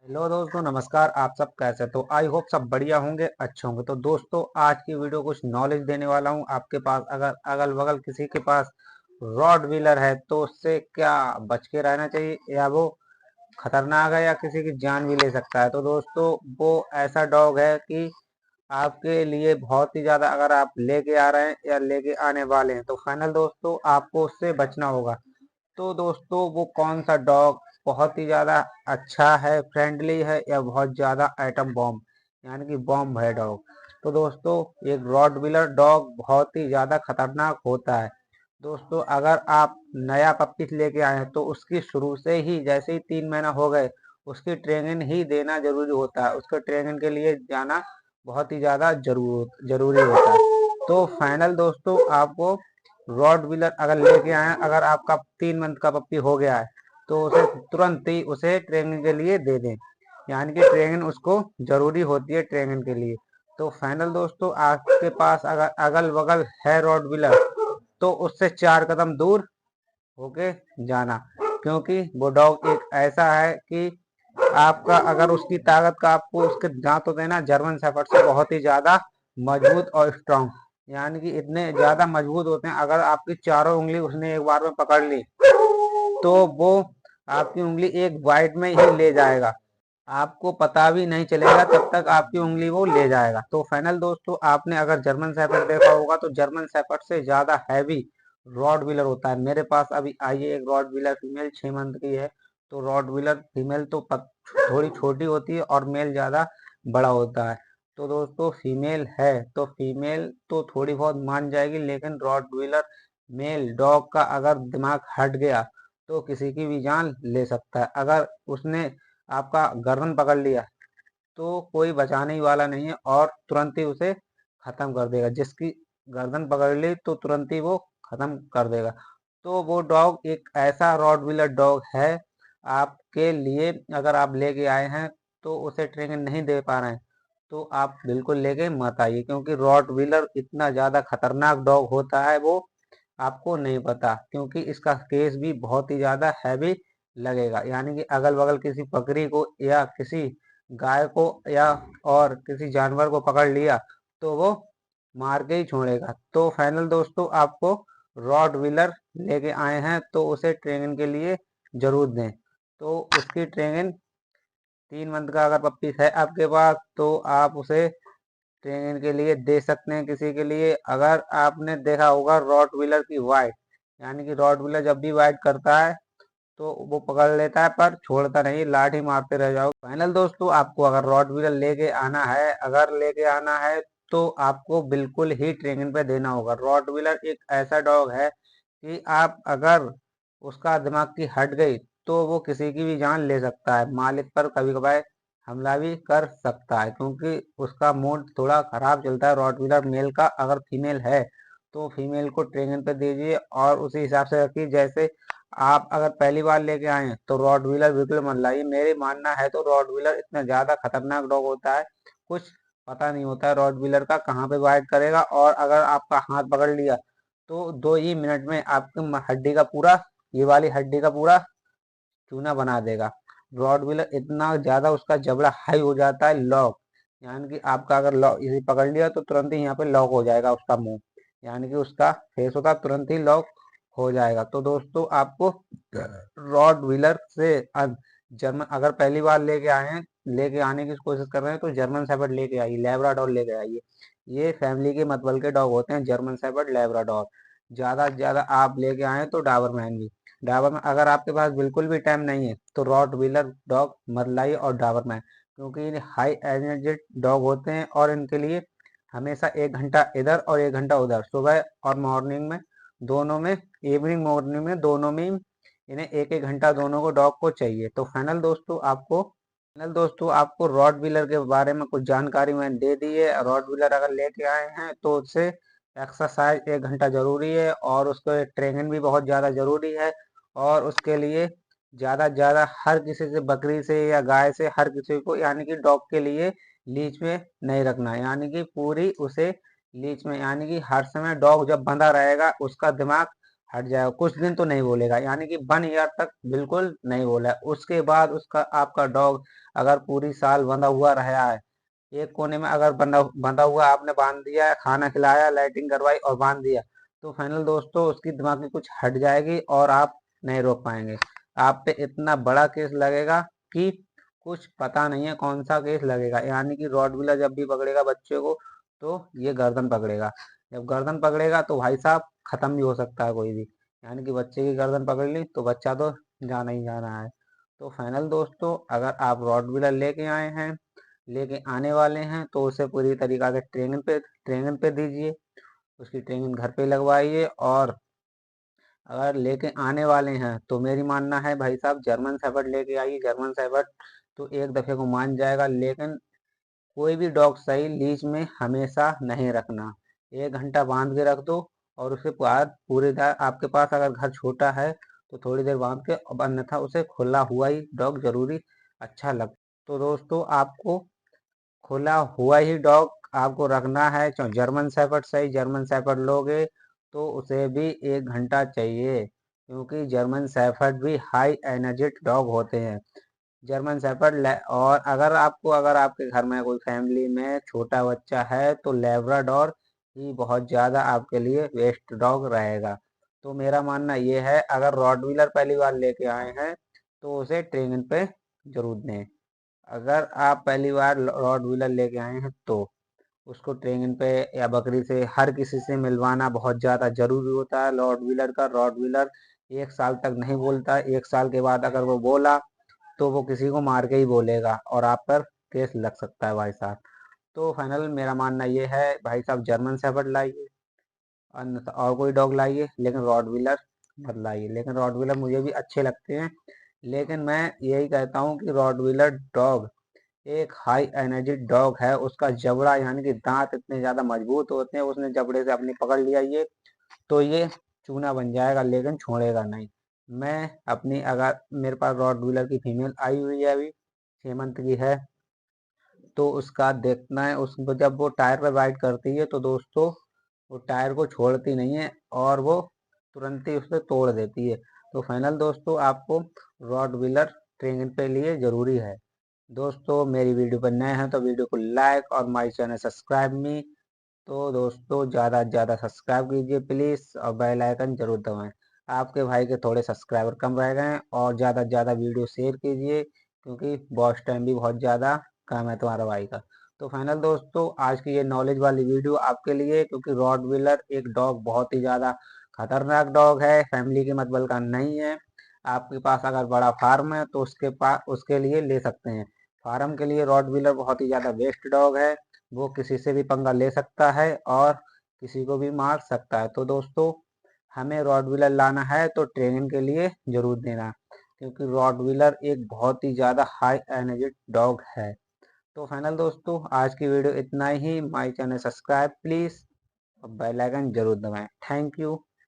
Hello दोस्तों, नमस्कार। आप सब कैसे? तो आई होप सब बढ़िया होंगे, अच्छे होंगे। तो दोस्तों, आज की वीडियो कुछ नॉलेज देने वाला हूँ। आपके पास अगर अगल बगल किसी के पास रॉड व्हीलर है तो उससे क्या बच के रहना चाहिए, या वो खतरनाक है या किसी की जान भी ले सकता है। तो दोस्तों, वो ऐसा डॉग है कि आपके लिए बहुत ही ज्यादा, अगर आप लेके आ रहे हैं या लेके आने वाले हैं तो फाइनल दोस्तों आपको उससे बचना होगा। तो दोस्तों, वो कौन सा डॉग बहुत ही ज्यादा अच्छा है, फ्रेंडली है, या बहुत ज्यादा एटम बॉम्ब यानी कि बॉम्ब है डॉग। तो दोस्तों, एक रॉटवीलर डॉग बहुत ही ज्यादा खतरनाक होता है। दोस्तों, अगर आप नया पप्पी लेके आए हैं तो उसकी शुरू से ही, जैसे ही 3 महीना हो गए, उसकी ट्रेनिंग ही देना जरूरी होता है। उसके ट्रेनिंग के लिए जाना बहुत ही ज्यादा जरूरी होता है। तो फाइनल दोस्तों, आपको रॉड व्हीलर अगर लेके आए, अगर आपका 3 मंथ का पप्पी हो गया है तो उसे तुरंत ही उसे ट्रेनिंग के लिए दे दें, यानी कि ट्रेनिंग उसको जरूरी होती है ट्रेनिंग के लिए। तो फाइनल दोस्तों, आपके पास अगर अगल बगल है रॉड व्हीलर तो उससे 4 कदम दूर होके जाना, क्योंकि वो डॉग एक ऐसा है कि आपका, अगर उसकी ताकत का आपको उसके दांत होते हैं ना, जर्मन शेफर्ड से बहुत ही ज्यादा मजबूत और स्ट्रांग, यानी कि इतने ज्यादा मजबूत होते हैं। अगर आपकी चारों उंगली उसने एक बार में पकड़ ली तो वो आपकी उंगली एक बाइट में ही ले जाएगा। आपको पता भी नहीं चलेगा तब तक आपकी उंगली वो ले जाएगा। तो फाइनल दोस्तों, आपने अगर जर्मन शेफर्ड देखा होगा तो जर्मन शेफर्ड से ज्यादा हैवी रॉड व्हीलर होता है। मेरे पास अभी आई है एक रॉड व्हीलर फीमेल, 6 मंथ की है। तो रॉड व्हीलर फीमेल तो थोड़ी छोटी होती है और मेल ज्यादा बड़ा होता है। तो दोस्तों, फीमेल है तो फीमेल तो थोड़ी बहुत मान जाएगी, लेकिन रॉड व्हीलर मेल डॉग का अगर दिमाग हट गया तो किसी की भी जान ले सकता है। अगर उसने आपका गर्दन पकड़ लिया तो कोई बचाने ही वाला नहीं है, और तुरंत ही उसे खत्म कर देगा। जिसकी गर्दन पकड़ ली तो तुरंत ही वो खत्म कर देगा। तो वो डॉग एक ऐसा रॉटवीलर डॉग है आपके लिए। अगर आप लेके आए हैं तो उसे ट्रेनिंग नहीं दे पा रहे हैं तो आप बिल्कुल लेके मत आइए, क्योंकि रॉटवीलर इतना ज्यादा खतरनाक डॉग होता है वो आपको नहीं पता, क्योंकि इसका केस भी बहुत ही ज्यादा हैवी लगेगा। यानी कि अगल बगल किसी बकरी को या किसी गाय को या और किसी जानवर को पकड़ लिया तो वो मार के ही छोड़ेगा। तो फाइनल दोस्तों, आपको रॉड व्हीलर लेके आए हैं तो उसे ट्रेनिंग के लिए जरूर दें। तो उसकी ट्रेनिंग, 3 मंथ का अगर पप्पी है आपके पास तो आप उसे ट्रेनिंग के लिए दे सकते हैं किसी के लिए। अगर आपने देखा होगा रॉट व्हीलर की वाइट, यानी कि रॉट व्हीलर जब भी वाइट करता है तो वो पकड़ लेता है पर छोड़ता नहीं, लाठी मारते रह जाओ। फाइनल दोस्तों, आपको अगर रॉड व्हीलर लेके आना है, अगर लेके आना है तो आपको बिल्कुल ही ट्रेनिंग पे देना होगा। रॉड व्हीलर एक ऐसा डॉग है कि आप अगर उसका दिमाग की हट गई तो वो किसी की भी जान ले सकता है, मालिक पर कभी कभार हमला भी कर सकता है, क्योंकि उसका मूड थोड़ा खराब चलता है रॉटवीलर मेल का। अगर फीमेल है तो फीमेल को ट्रेनिंग पे दीजिए और उसी हिसाब से रखिए। जैसे आप अगर पहली बार लेके आए हैं तो रॉटवीलर बिल्कुल मत लाइए। मेरे मानना है तो रॉटवीलर इतना ज्यादा खतरनाक डॉग होता है, कुछ पता नहीं होता है रॉटवीलर का कहाँ पे वाइट करेगा। और अगर आपका हाथ पकड़ लिया तो 2 ही मिनट में आपकी हड्डी का पूरा, ये वाली हड्डी का पूरा चूना बना देगा। रॉटवीलर इतना ज्यादा उसका जबड़ा हाई हो जाता है, लॉक, यानी कि आपका अगर लॉक इसे पकड़ लिया तो तुरंत ही यहाँ पे लॉक हो जाएगा उसका मुंह, यानी कि उसका फेस होता है तुरंत ही लॉक हो जाएगा। तो दोस्तों, आपको रॉटवीलर से जर्मन, अगर पहली बार लेके आए हैं, लेके आने की कोशिश कर रहे हैं तो जर्मन शेफर्ड लेके आइए, लैब्राडोर लेके आइए। ये फैमिली के मतबल के डॉग होते हैं, जर्मन शेफर्ड, लैब्राडोर। ज्यादा से ज्यादा आप लेके आए तो डाबरमैन भी। डाबर में अगर आपके पास बिल्कुल भी टाइम नहीं है तो रॉट व्हीलर डॉग मत लाइए और डाबरमैन, क्योंकि ये हाई एनर्जेटिक डॉग होते हैं और इनके लिए हमेशा 1 घंटा इधर और 1 घंटा उधर, सुबह और मॉर्निंग में दोनों में, इवनिंग मॉर्निंग में दोनों में इन्हें 1 1 घंटा दोनों को डॉग को चाहिए। तो फाइनल दोस्तों, आपको रॉट व्हीलर के बारे में कुछ जानकारी मैंने दे दी है। रॉट व्हीलर अगर लेके आए हैं तो उससे एक्सरसाइज 1 घंटा जरूरी है, और उसको ट्रेनिंग भी बहुत ज़्यादा जरूरी है। और उसके लिए ज़्यादा से ज़्यादा हर किसी से, बकरी से या गाय से, हर किसी को, यानी कि डॉग के लिए लीच में नहीं रखना, यानी कि पूरी उसे लीच में, यानी कि हर समय डॉग जब बंधा रहेगा उसका दिमाग हट जाएगा, कुछ दिन तो नहीं बोलेगा, यानी कि 1 ईयर तक बिल्कुल नहीं बोला है। उसके बाद उसका आपका डॉग अगर पूरी साल बंधा हुआ रहा है, एक कोने में अगर बंधा बंधा हुआ आपने बांध दिया है, खाना खिलाया, लाइटिंग करवाई और बांध दिया, तो फाइनल दोस्तों उसकी दिमाग में कुछ हट जाएगी और आप नहीं रोक पाएंगे। आप पे इतना बड़ा केस लगेगा कि कुछ पता नहीं है कौन सा केस लगेगा। यानी कि रॉडविलर जब भी पकड़ेगा बच्चे को तो ये गर्दन पकड़ेगा। जब गर्दन पकड़ेगा तो भाई साहब खत्म भी हो सकता है कोई भी। यानी कि बच्चे की गर्दन पकड़ ली तो बच्चा तो जाना ही जाना है। तो फाइनल दोस्तों अगर आप रॉडविलर लेके आए हैं, लेके आने वाले हैं, तो उसे पूरी तरीका से ट्रेनिंग पे दीजिए। उसकी ट्रेनिंग घर पे लगवाइए। और अगर लेके आने वाले हैं तो मेरी मानना है भाई साहब जर्मन शेफर्ड लेके आइए। जर्मन शेफर्ड तो एक दफे को मान जाएगा, लेकिन कोई भी डॉग सही लीज में हमेशा नहीं रखना। 1 घंटा बांध के रख दो और उसके बाद पूरे दिन आपके पास अगर घर छोटा है तो थोड़ी देर बांध के, अब अन्यथा उसे खुला हुआ ही डॉग जरूरी अच्छा लगता। तो दोस्तों आपको खुला हुआ ही डॉग आपको रखना है। जर्मन शेफर्ड सही जर्मन शेफर्ड लोगे तो उसे भी 1 घंटा चाहिए, क्योंकि जर्मन शेफर्ड भी हाई एनर्जेटिक डॉग होते हैं। जर्मन शेफर्ड और अगर आपके घर में कोई फैमिली में छोटा बच्चा है तो लेब्राडोर ही बहुत ज़्यादा आपके लिए बेस्ट डॉग रहेगा। तो मेरा मानना ये है, अगर रॉडविलर पहली बार लेके आए हैं तो उसे ट्रेनिंग पे जरूर दें। अगर आप पहली बार रॉडविलर लेके आए हैं तो उसको ट्रेनिंग पे या बकरी से हर किसी से मिलवाना बहुत ज़्यादा जरूरी होता है। रॉडविलर का रॉडविलर 1 साल तक नहीं बोलता। 1 साल के बाद अगर वो बोला तो वो किसी को मार के ही बोलेगा और आप पर केस लग सकता है भाई साहब। तो फाइनल मेरा मानना ये है भाई साहब जर्मन शेफर्ड लाइए, अन्यथा और कोई डॉग लाइए, लेकिन रॉडविलर मत लाइए। लेकिन रॉडविलर मुझे भी अच्छे लगते हैं, लेकिन मैं यही कहता हूँ कि रॉडविलर डॉग एक हाई एनर्जी डॉग है। उसका जबड़ा यानी कि दांत इतने ज्यादा मजबूत होते हैं, उसने जबड़े से अपनी पकड़ लिया ये तो ये चूना बन जाएगा, लेकिन छोड़ेगा नहीं। मैं अपनी अगर मेरे पास रॉडविलर की फीमेल आई हुई है, अभी 6 मंथ की है, तो उसका देखना है उसको जब वो टायर पे बाइट करती है तो दोस्तों वो टायर को छोड़ती नहीं है और वो तुरंत ही उसे तोड़ देती है। तो फाइनल दोस्तों आपको रॉडविलर ट्रेनिंग पे लिए जरूरी है। दोस्तों मेरी वीडियो पर नए हैं तो वीडियो को लाइक और माय चैनल सब्सक्राइब मी। तो दोस्तों ज़्यादा से ज़्यादा सब्सक्राइब कीजिए प्लीज़ और बेल आइकन जरूर दबाएं। आपके भाई के थोड़े सब्सक्राइबर कम रह गए हैं, और ज़्यादा से ज़्यादा वीडियो शेयर कीजिए, क्योंकि वॉच टाइम भी बहुत ज़्यादा कम है तुम्हारा भाई का। तो फाइनल दोस्तों आज की ये नॉलेज वाली वीडियो आपके लिए, क्योंकि रॉडविलर एक डॉग बहुत ही ज़्यादा खतरनाक डॉग है, फैमिली के मतबल का नहीं है। आपके पास अगर बड़ा फार्म है तो उसके लिए ले सकते हैं। फार्म के लिए रॉडविलर बहुत ही ज़्यादा बेस्ट डॉग है। वो किसी से भी पंगा ले सकता है और किसी को भी मार सकता है। तो दोस्तों हमें रॉडविलर लाना है तो ट्रेनिंग के लिए जरूर देना, क्योंकि रॉडविलर एक बहुत ही ज़्यादा हाई एनर्जी डॉग है। तो फाइनल दोस्तों आज की वीडियो इतना ही। माय चैनल सब्सक्राइब प्लीज़ और बेल आइकन जरूर दबाएं। Thank you.